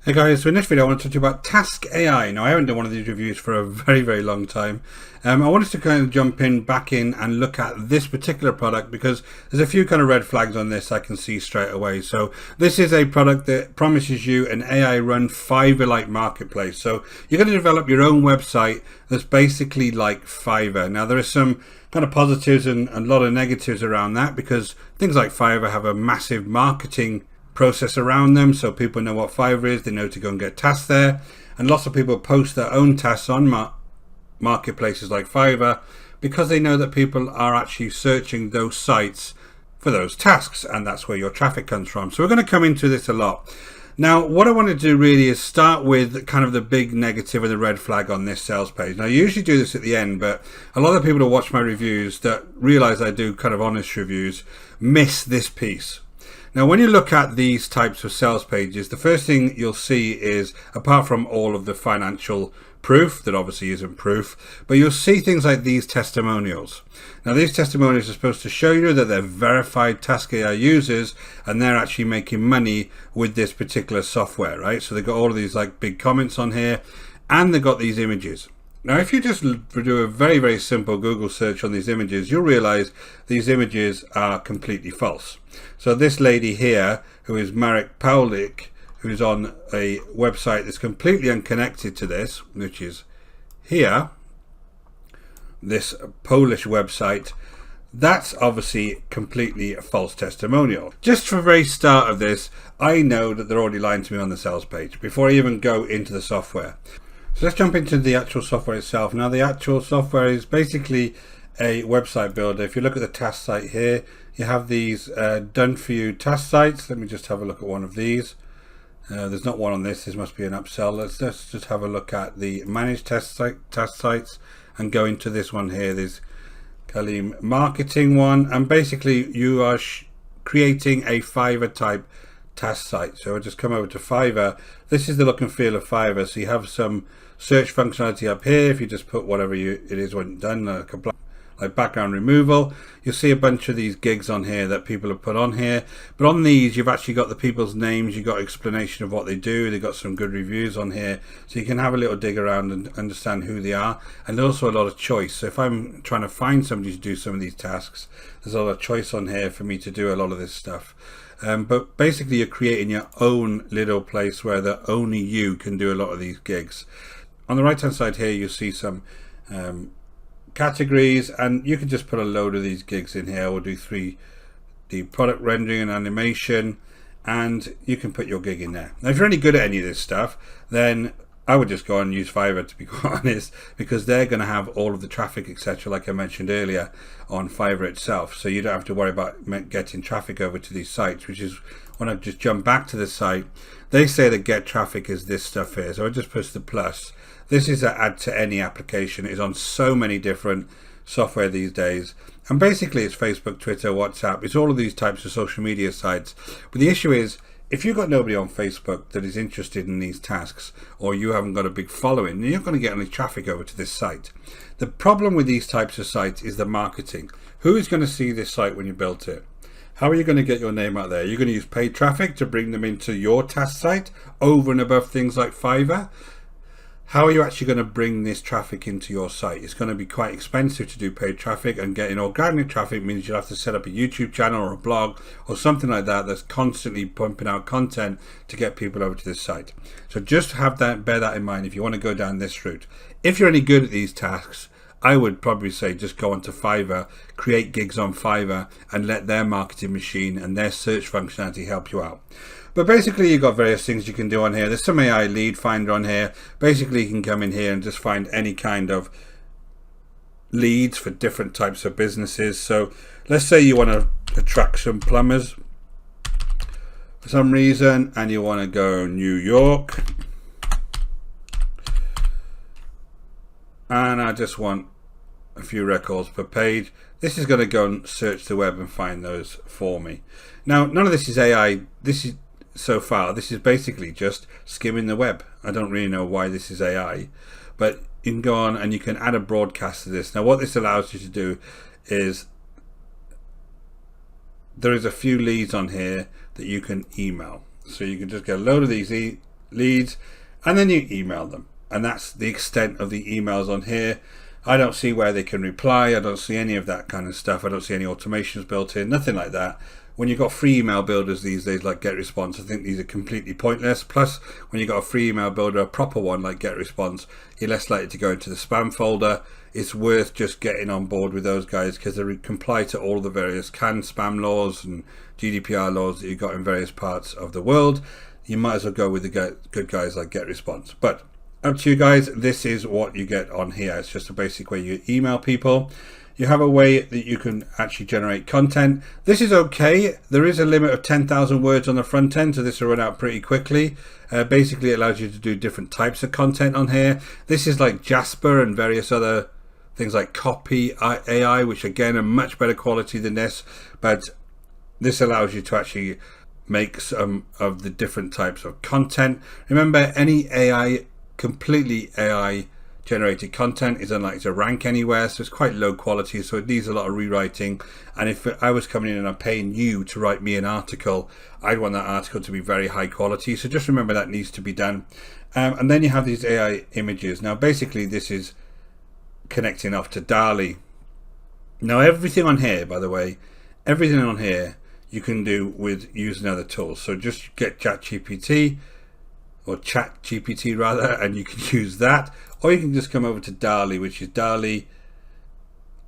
Hey guys, so in this video I want to talk to you about TaskAI. Now I haven't done one of these reviews for a very long time. I wanted to kind of jump back in and look at this particular product because there's a few kind of red flags on this I can see straight away. So this is a product that promises you an AI run Fiverr-like marketplace. So you're going to develop your own website that's basically like Fiverr. Now there are some kind of positives and a lot of negatives around that because things like Fiverr have a massive marketing process around them, so people know what Fiverr is, they know to go and get tasks there, and lots of people post their own tasks on marketplaces like Fiverr because they know that people are actually searching those sites for those tasks, and that's where your traffic comes from. So we're going to come into this a lot. Now what I want to do really is start with kind of the big negative and the red flag on this sales page. Now I usually do this at the end, but a lot of people that watch my reviews that realize I do kind of honest reviews miss this piece. Now, when you look at these types of sales pages, the first thing you'll see is, apart from all of the financial proof, that obviously isn't proof, but you'll see things like these testimonials. Now, these testimonials are supposed to show you that they're verified TaskAI users and they're actually making money with this particular software, right? So they've got all of these like big comments on here and they've got these images. Now, if you just do a very simple Google search on these images, you'll realize these images are completely false. So this lady here, who is Marek Paulik, who's on a website that's completely unconnected to this, which is here, this Polish website, that's obviously completely a false testimonial. Just from the very start of this, I know that they're already lying to me on the sales page before I even go into the software. So let's jump into the actual software itself. Now the actual software is basically a website builder. If you look at the task site here, you have these done for you task sites. Let me just have a look at one of these. There's not one on this. This must be an upsell. Let's just have a look at the managed task sites and go into this one here. There's Kalim marketing one, and basically you are creating a Fiverr type task site. So I'll just come over to Fiverr. This is the look and feel of Fiverr. So you have some search functionality up here. If you just put whatever it is when done, like background removal, you'll see a bunch of these gigs on here that people have put on here. But on these, you've actually got the people's names, you've got explanation of what they do, they've got some good reviews on here, so you can have a little dig around and understand who they are. And there's also a lot of choice. So if I'm trying to find somebody to do some of these tasks, there's a lot of choice on here for me to do a lot of this stuff. But basically you're creating your own little place where only you can do a lot of these gigs. On the right hand side here you see some categories, and you can just put a load of these gigs in here. We'll do 3D product rendering and animation, and you can put your gig in there. Now if you're any good at any of this stuff, then I would just go and use Fiverr, to be quite honest, because they're going to have all of the traffic, etc., like I mentioned earlier, on Fiverr itself. So you don't have to worry about getting traffic over to these sites, which is when I just jump back to the site, they say that get traffic is this stuff here. So I just push the plus. This is an add to any application. It's on so many different software these days. And basically it's Facebook, Twitter, WhatsApp. It's all of these types of social media sites. But the issue is, if you've got nobody on Facebook that is interested in these tasks, or you haven't got a big following, then you're not going to get any traffic over to this site. The problem with these types of sites is the marketing. Who is going to see this site when you built it? How are you going to get your name out there? You're going to use paid traffic to bring them into your task site over and above things like Fiverr. How are you actually going to bring this traffic into your site? It's going to be quite expensive to do paid traffic, and getting organic traffic means you'll have to set up a YouTube channel or a blog or something like that that's constantly pumping out content to get people over to this site. So just bear that in mind if you want to go down this route. If you're any good at these tasks, I would probably say just go onto Fiverr, create gigs on Fiverr, and let their marketing machine and their search functionality help you out. But basically you've got various things you can do on here. There's some AI lead finder on here. Basically you can come in here and just find any kind of leads for different types of businesses. So let's say you want to attract some plumbers for some reason and you want to go New York, and I just want a few records per page. This is going to go and search the web and find those for me. Now none of this is AI. This is basically just skimming the web. I don't really know why this is AI, but you can go on and you can add a broadcast to this. Now what this allows you to do is there is a few leads on here that you can email. So you can just get a load of these leads, and then you email them. And that's the extent of the emails on here. I don't see where they can reply. I don't see any of that kind of stuff. I don't see any automations built in, nothing like that. When you've got free email builders these days like GetResponse, I think these are completely pointless. Plus, when you've got a free email builder, a proper one like GetResponse, you're less likely to go into the spam folder. It's worth just getting on board with those guys because they comply to all the various canned spam laws and GDPR laws that you've got in various parts of the world. You might as well go with the good guys like GetResponse. But up to you guys, this is what you get on here. It's just a basic way you email people. You have a way that you can actually generate content. This is okay. There is a limit of 10,000 words on the front end, so this will run out pretty quickly. Basically, it allows you to do different types of content on here. This is like Jasper and various other things like Copy AI, which again are much better quality than this, but this allows you to actually make some of the different types of content. Remember, any AI, completely AI generated content is unlikely to rank anywhere, so it's quite low quality, so it needs a lot of rewriting. And if I was coming in and I'm paying you to write me an article, I'd want that article to be very high quality, so just remember that needs to be done. And then you have these AI images. Now basically this is connecting off to DALL-E. Now everything on here, by the way, everything on here you can do with using other tools. So just get ChatGPT, or ChatGPT rather, and you can use that, or you can just come over to DALL-E, which is DALL-E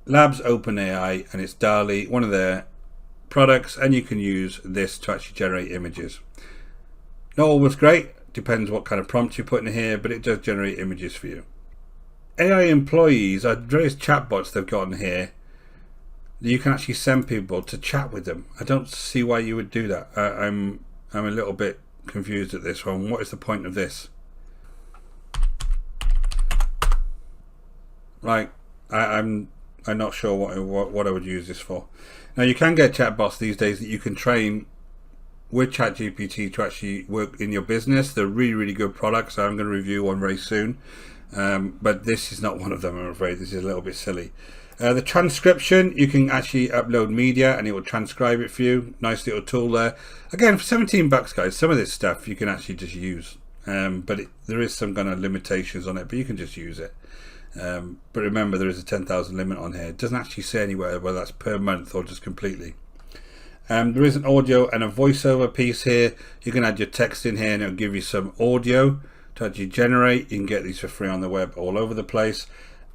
Labs OpenAI, and it's DALL-E, one of their products, and you can use this to actually generate images. Not always great, depends what kind of prompt you put in here, but it does generate images for you. AI employees are various chatbots they've got in here that you can actually send people to chat with them. I don't see why you would do that. I'm a little bit confused at this one. What is the point of this? Right, I'm not sure what I would use this for. Now you can get chatbots these days that you can train with ChatGPT to actually work in your business. They're really good products. I'm going to review one very soon, but this is not one of them, I'm afraid. This is a little bit silly. The transcription, you can actually upload media and it will transcribe it for you. Nice little tool there. Again, for 17 bucks, guys, some of this stuff you can actually just use, but there is some kind of limitations on it, but you can just use it. But remember, there is a 10,000 limit on here. It doesn't actually say anywhere whether that's per month or just completely. There is an audio and a voiceover piece here. You can add your text in here and it'll give you some audio to actually generate. You can get these for free on the web all over the place.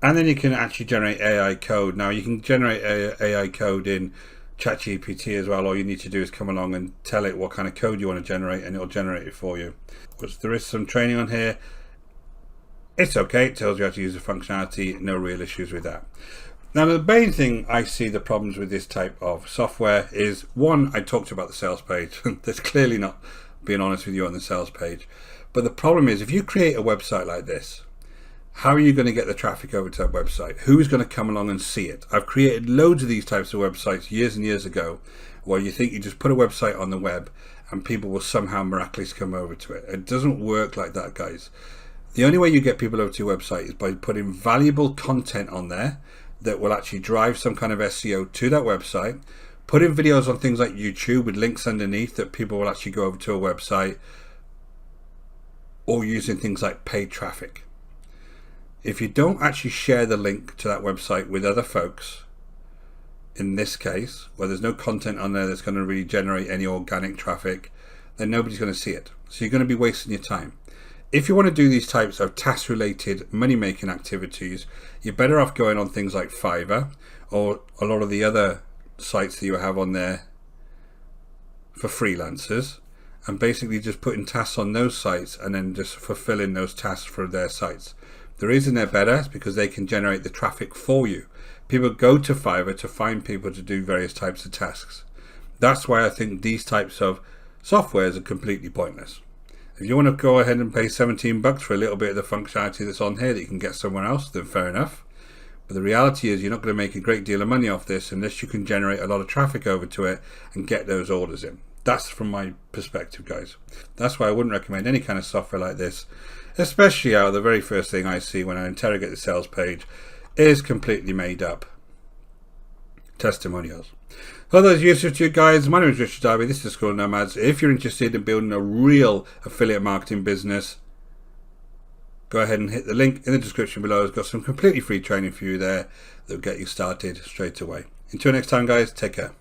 And then you can actually generate AI code. Now you can generate AI code in ChatGPT as well. All you need to do is come along and tell it what kind of code you want to generate and it'll generate it for you. Because there is some training on here. It's okay, it tells you how to use the functionality, no real issues with that. Now the main thing I see the problems with this type of software is, one, I talked about the sales page. There's clearly not being honest with you on the sales page. But the problem is, if you create a website like this, how are you going to get the traffic over to that website? Who's going to come along and see it? I've created loads of these types of websites years and years ago, where you think you just put a website on the web and people will somehow miraculously come over to it. It doesn't work like that, guys. The only way you get people over to your website is by putting valuable content on there that will actually drive some kind of SEO to that website. Putting videos on things like YouTube with links underneath that people will actually go over to a website, or using things like paid traffic. If you don't actually share the link to that website with other folks, in this case, where there's no content on there that's going to really generate any organic traffic, then nobody's going to see it. So you're going to be wasting your time. If you want to do these types of task-related money-making activities, you're better off going on things like Fiverr or a lot of the other sites that you have on there for freelancers, and basically just putting tasks on those sites and then just fulfilling those tasks for their sites. The reason they're better is because they can generate the traffic for you. People go to Fiverr to find people to do various types of tasks. That's why I think these types of softwares are completely pointless. If you want to go ahead and pay 17 bucks for a little bit of the functionality that's on here that you can get somewhere else, then fair enough. But the reality is you're not going to make a great deal of money off this unless you can generate a lot of traffic over to it and get those orders in. That's from my perspective, guys. That's why I wouldn't recommend any kind of software like this, especially how the very first thing I see when I interrogate the sales page is completely made up testimonials. All those useful to you guys. My name is Richard Darby. This is School Nomads. If you're interested in building a real affiliate marketing business, go ahead and hit the link in the description below. It's got some completely free training for you there that will get you started straight away. Until next time, guys, take care.